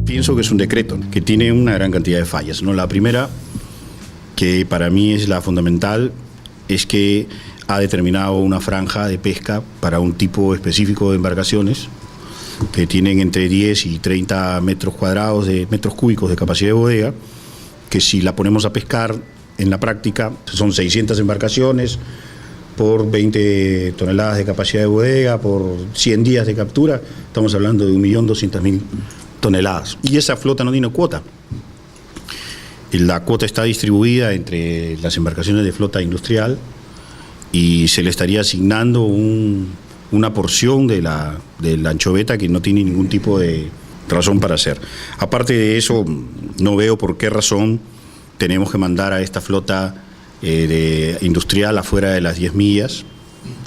Pienso que es un decreto que tiene una gran cantidad de fallas, ¿no? La primera, que para mí es la fundamental, es que ha determinado una franja de pesca para un tipo específico de embarcaciones que tienen entre 10 y 30 metros cuadrados, metros cúbicos de capacidad de bodega, que si la ponemos a pescar en la práctica son 600 embarcaciones por 20 toneladas de capacidad de bodega, por 100 días de captura, estamos hablando de 1.200.000 toneladas. Y esa flota no tiene cuota. La cuota está distribuida entre las embarcaciones de flota industrial y se le estaría asignando una porción de la anchoveta que no tiene ningún tipo de razón para hacer. Aparte de eso, no veo por qué razón tenemos que mandar a esta flota industrial afuera de las 10 millas,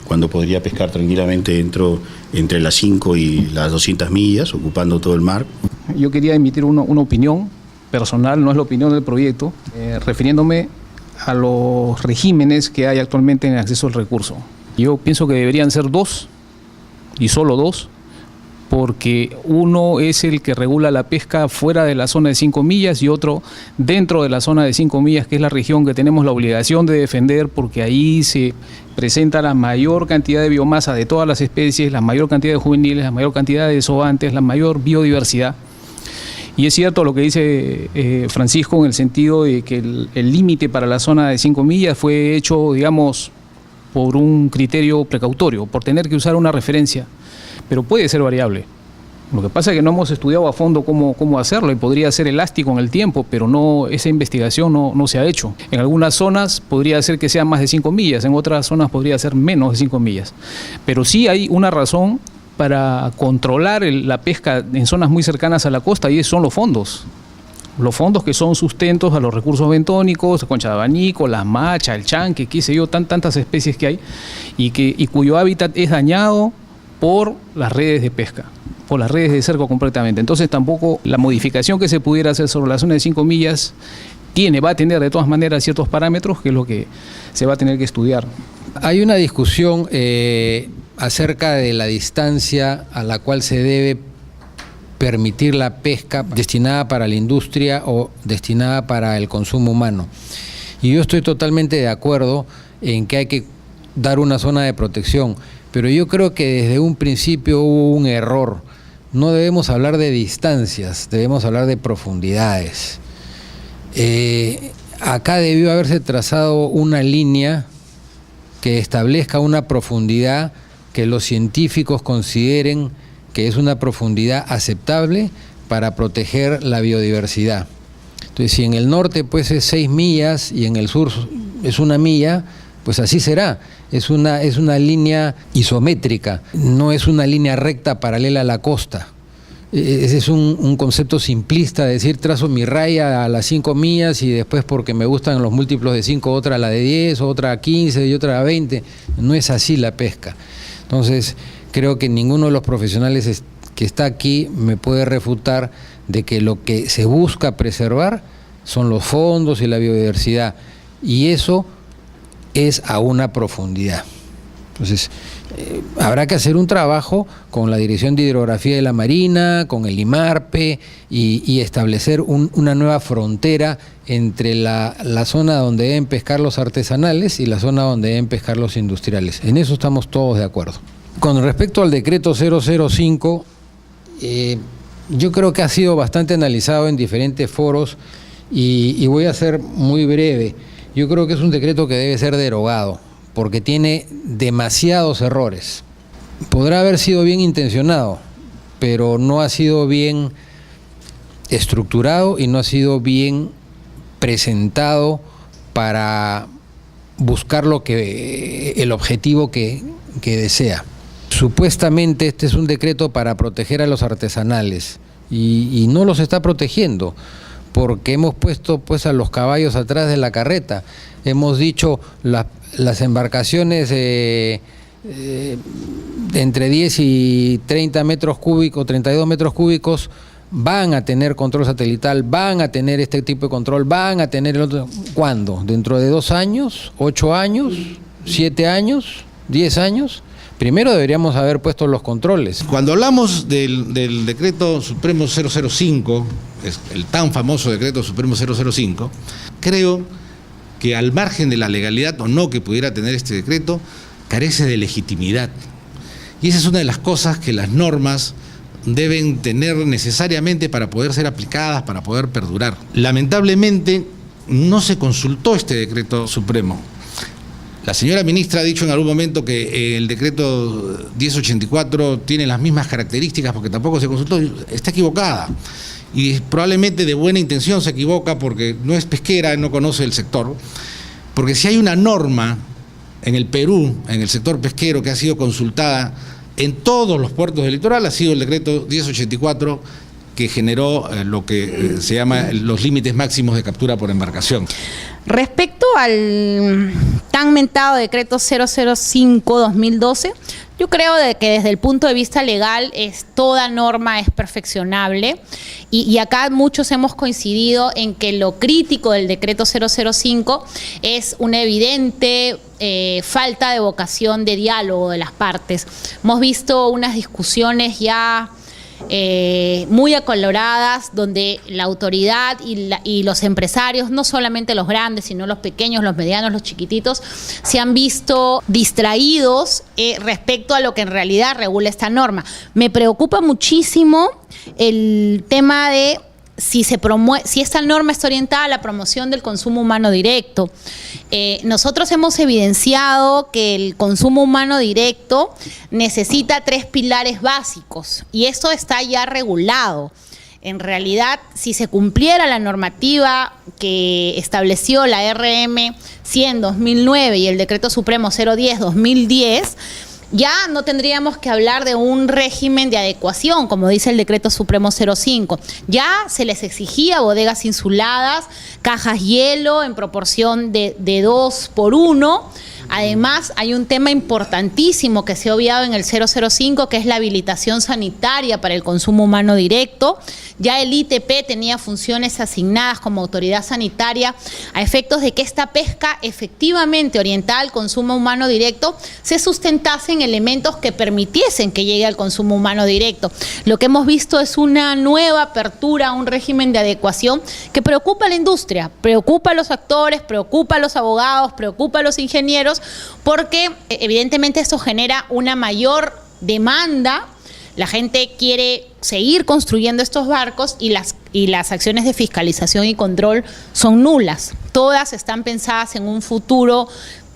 cuando podría pescar tranquilamente entre las 5 y las 200 millas, ocupando todo el mar. Yo quería emitir una opinión personal, no es la opinión del proyecto, refiriéndome a los regímenes que hay actualmente en el acceso al recurso. Yo pienso que deberían ser dos, y solo dos, porque uno es el que regula la pesca fuera de la zona de 5 millas y otro dentro de la zona de 5 millas, que es la región que tenemos la obligación de defender, porque ahí se presenta la mayor cantidad de biomasa de todas las especies, la mayor cantidad de juveniles, la mayor cantidad de desobantes, la mayor biodiversidad. Y es cierto lo que dice Francisco, en el sentido de que el límite para la zona de 5 millas fue hecho, digamos, por un criterio precautorio, por tener que usar una referencia, pero puede ser variable. Lo que pasa es que no hemos estudiado a fondo cómo hacerlo, y podría ser elástico en el tiempo, pero esa investigación no se ha hecho. En algunas zonas podría ser que sean más de 5 millas, en otras zonas podría ser menos de 5 millas. Pero sí hay una razón para controlar la pesca en zonas muy cercanas a la costa, y son los fondos. Los fondos que son sustentos a los recursos bentónicos, la concha de abanico, las machas, el chanque, qué sé yo, tantas especies que hay, y cuyo hábitat es dañado por las redes de pesca, por las redes de cerco completamente. Entonces tampoco la modificación que se pudiera hacer sobre la zona de 5 millas va a tener de todas maneras ciertos parámetros, que es lo que se va a tener que estudiar. Hay una discusión acerca de la distancia a la cual se debe permitir la pesca destinada para la industria o destinada para el consumo humano. Y yo estoy totalmente de acuerdo en que hay que dar una zona de protección, pero yo creo que desde un principio hubo un error. No debemos hablar de distancias, debemos hablar de profundidades. Acá debió haberse trazado una línea que establezca una profundidad que los científicos consideren que es una profundidad aceptable para proteger la biodiversidad. Entonces, si en el norte pues es 6 millas y en el sur es 1 milla, pues así será. Es una línea isométrica, no es una línea recta paralela a la costa. Ese es un concepto simplista de decir, trazo mi raya a las 5 millas y después, porque me gustan los múltiplos de 5, otra a la de 10, otra a 15 y otra a 20. No es así la pesca. Entonces, creo que ninguno de los profesionales que está aquí me puede refutar de que lo que se busca preservar son los fondos y la biodiversidad, y eso es a una profundidad. Entonces, habrá que hacer un trabajo con la Dirección de Hidrografía de la Marina, con el IMARPE, y establecer una nueva frontera entre la zona donde deben pescar los artesanales y la zona donde deben pescar los industriales. En eso estamos todos de acuerdo. Con respecto al decreto 005, yo creo que ha sido bastante analizado en diferentes foros, y voy a ser muy breve. Yo creo que es un decreto que debe ser derogado, porque tiene demasiados errores. Podrá haber sido bien intencionado, pero no ha sido bien estructurado y no ha sido bien presentado para buscar el objetivo que desea. Supuestamente este es un decreto para proteger a los artesanales, y no los está protegiendo, porque hemos puesto pues a los caballos atrás de la carreta. Hemos dicho las embarcaciones de entre 10 y 30 metros cúbicos, 32 metros cúbicos, van a tener control satelital, van a tener este tipo de control, van a tener el otro. ¿Cuándo? ¿Dentro de 2 años? ¿8 años? ¿7 años? 10 años, primero deberíamos haber puesto los controles. Cuando hablamos del decreto supremo 005, el tan famoso decreto supremo 005, creo que al margen de la legalidad o no que pudiera tener este decreto, carece de legitimidad. Y esa es una de las cosas que las normas deben tener necesariamente para poder ser aplicadas, para poder perdurar. Lamentablemente, no se consultó este decreto supremo. La señora ministra ha dicho en algún momento que el decreto 1084 tiene las mismas características porque tampoco se consultó. Está equivocada. Y probablemente de buena intención se equivoca porque no es pesquera, no conoce el sector. Porque si hay una norma en el Perú, en el sector pesquero, que ha sido consultada en todos los puertos del litoral, ha sido el decreto 1084, que generó lo que se llama los límites máximos de captura por embarcación. Respecto al tan mentado decreto 005-2012, yo creo que desde el punto de vista legal toda norma es perfeccionable y acá muchos hemos coincidido en que lo crítico del decreto 005 es una evidente falta de vocación de diálogo de las partes. Hemos visto unas discusiones ya muy acoloradas, donde la autoridad y los empresarios, no solamente los grandes, sino los pequeños, los medianos, los chiquititos, se han visto distraídos respecto a lo que en realidad regula esta norma. Me preocupa muchísimo el tema de si esta norma está orientada a la promoción del consumo humano directo. Nosotros hemos evidenciado que el consumo humano directo necesita 3 pilares básicos y esto está ya regulado. En realidad, si se cumpliera la normativa que estableció la RM 100/2009 y el Decreto Supremo 010/2010, ya no tendríamos que hablar de un régimen de adecuación, como dice el Decreto Supremo 05. Ya se les exigía bodegas insuladas, cajas hielo en proporción de 2:1. Además, hay un tema importantísimo que se ha obviado en el 005, que es la habilitación sanitaria para el consumo humano directo. Ya el ITP tenía funciones asignadas como autoridad sanitaria a efectos de que esta pesca efectivamente orientada al consumo humano directo se sustentase en elementos que permitiesen que llegue al consumo humano directo. Lo que hemos visto es una nueva apertura a un régimen de adecuación que preocupa a la industria, preocupa a los actores, preocupa a los abogados, preocupa a los ingenieros, porque evidentemente esto genera una mayor demanda. La gente quiere seguir construyendo estos barcos y las acciones de fiscalización y control son nulas. Todas están pensadas en un futuro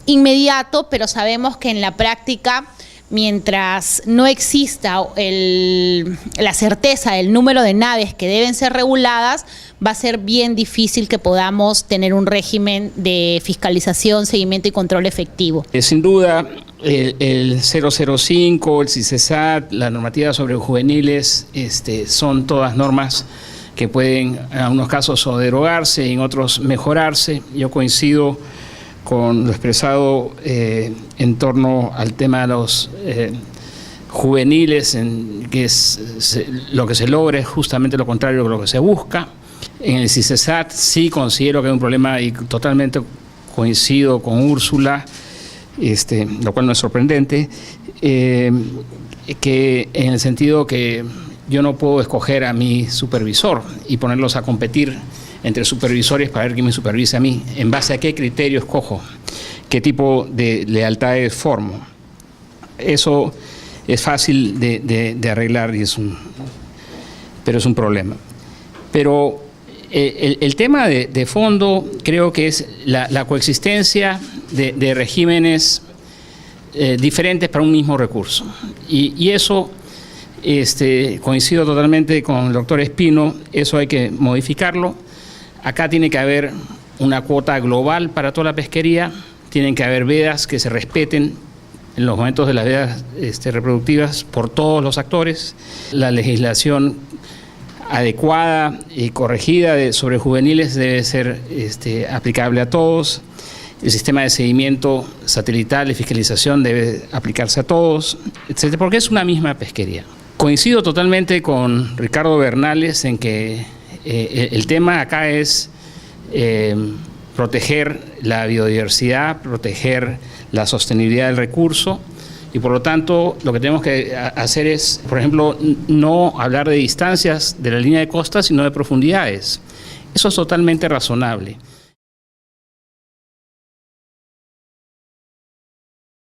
inmediato, pero sabemos que en la práctica, mientras no exista la certeza del número de naves que deben ser reguladas, va a ser bien difícil que podamos tener un régimen de fiscalización, seguimiento y control efectivo. Sin duda, el 005, el CICESAT, la normativa sobre juveniles, son todas normas que pueden en algunos casos o derogarse y en otros mejorarse. Yo coincido con lo expresado en torno al tema de los juveniles, lo que se logra es justamente lo contrario de lo que se busca. En el CICESAT sí considero que hay un problema y totalmente coincido con Úrsula, lo cual no es sorprendente, que en el sentido que yo no puedo escoger a mi supervisor y ponerlos a competir entre supervisores para ver quién me supervisa a mí, en base a qué criterio escojo, qué tipo de lealtades formo. Eso es fácil de arreglar, pero es un problema. Pero el tema de fondo creo que es la coexistencia de regímenes diferentes para un mismo recurso. Y eso, coincido totalmente con el doctor Espino, eso hay que modificarlo. Acá tiene que haber una cuota global para toda la pesquería, tienen que haber vedas que se respeten en los momentos de las vedas reproductivas por todos los actores, la legislación adecuada y corregida sobre juveniles debe ser aplicable a todos, el sistema de seguimiento satelital y fiscalización debe aplicarse a todos, etcétera, porque es una misma pesquería. Coincido totalmente con Ricardo Bernales en que el tema acá es proteger la biodiversidad, proteger la sostenibilidad del recurso. Y por lo tanto, lo que tenemos que hacer es, por ejemplo, no hablar de distancias de la línea de costa, sino de profundidades. Eso es totalmente razonable.